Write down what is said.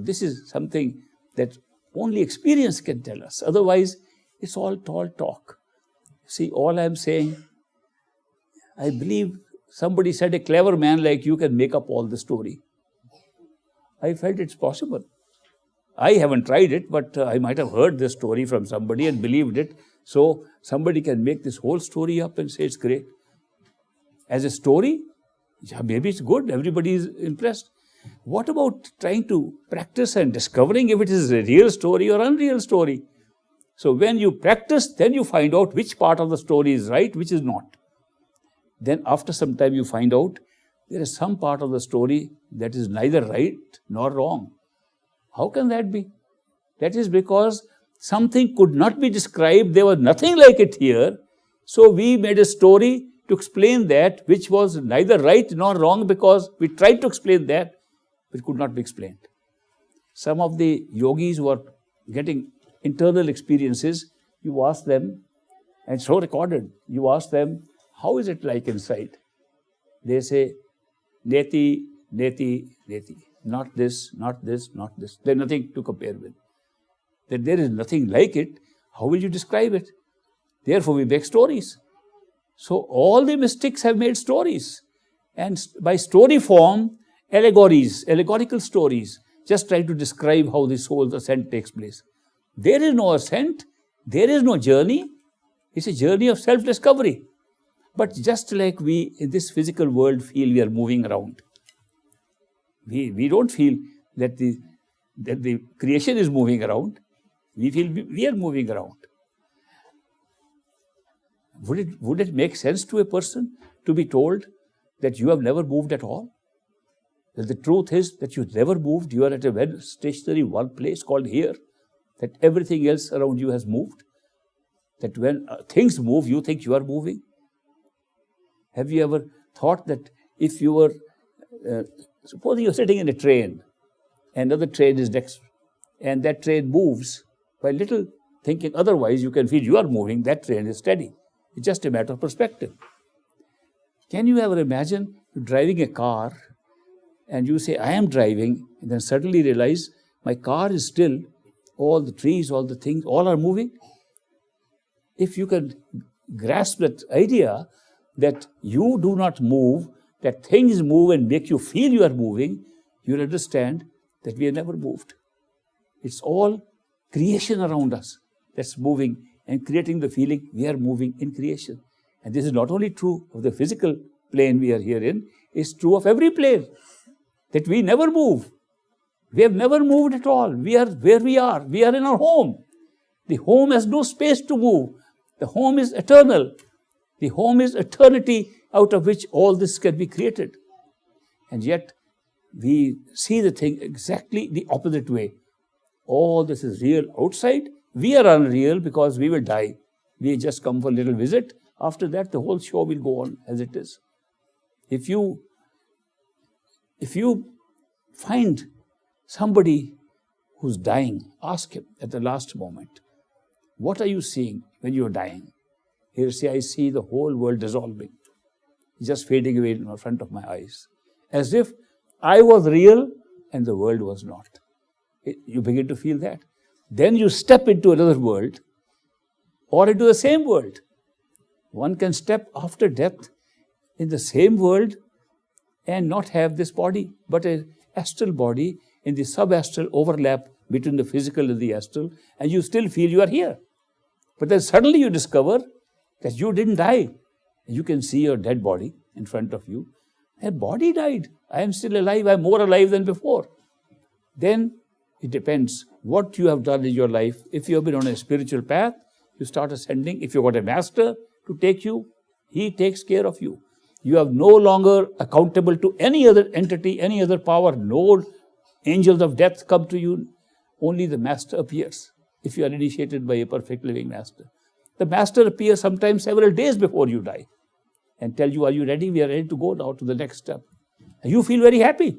this is something that only experience can tell us. Otherwise, it's all tall talk. See, all I'm saying, I believe somebody said a clever man like you can make up all the story. I felt it's possible. I haven't tried it, but I might have heard this story from somebody and believed it. So somebody can make this whole story up and say it's great. As a story, yeah, maybe it's good. Everybody is impressed. What about trying to practice and discovering if it is a real story or unreal story? So when you practice, then you find out which part of the story is right, which is not. Then after some time you find out there is some part of the story that is neither right nor wrong. How can that be? That is because something could not be described. There was nothing like it here. So we made a story to explain that which was neither right nor wrong, because we tried to explain that, but it could not be explained. Some of the yogis who are getting internal experiences, you ask them, and so recorded, you ask them, how is it like inside? They say, neti, neti, neti. Not this, not this, not this. There's nothing to compare with. That there is nothing like it, how will you describe it? Therefore, we make stories. So all the mystics have made stories. And by story form, allegories, allegorical stories, just try to describe how the soul's ascent takes place. There is no ascent, there is no journey. It's a journey of self-discovery. But just like we in this physical world feel we are moving around, we don't feel that the creation is moving around. We feel we are moving around. Would it make sense to a person to be told that you have never moved at all? That the truth is that you never moved, you are at a very stationary one place called here, that everything else around you has moved? That when things move, you think you are moving? Have you ever thought that if you were, supposing you're sitting in a train, another train is next, and that train moves, by little thinking otherwise, you can feel you are moving, that train is steady. It's just a matter of perspective. Can you ever imagine driving a car and you say, I am driving, and then suddenly realize my car is still, all the trees, all the things, all are moving? If you can grasp that idea that you do not move, that things move and make you feel you are moving, you'll understand that we have never moved. It's all creation around us that's moving and creating the feeling we are moving in creation. And this is not only true of the physical plane we are here in, it's true of every plane, that we never move. We have never moved at all. We are where we are. We are in our home. The home has no space to move. The home is eternal. The home is eternity out of which all this can be created. And yet, we see the thing exactly the opposite way. All this is real outside. We are unreal because we will die. We just come for a little visit. After that, the whole show will go on as it is. If you find somebody who's dying, ask him at the last moment, what are you seeing when you're dying? He'll say, I see the whole world dissolving, just fading away in front of my eyes, as if I was real and the world was not. You begin to feel that. Then you step into another world or into the same world. One can step after death in the same world and not have this body, but an astral body in the sub-astral overlap between the physical and the astral, and you still feel you are here. But then suddenly you discover that you didn't die. You can see your dead body in front of you. A body died. I am still alive. I am more alive than before. Then it depends what you have done in your life. If you have been on a spiritual path, you start ascending. If you've got a master to take you, he takes care of you. You are no longer accountable to any other entity, any other power. No angels of death come to you. Only the master appears if you are initiated by a perfect living master. The master appears sometimes several days before you die and tell you, are you ready? We are ready to go now to the next step. And you feel very happy.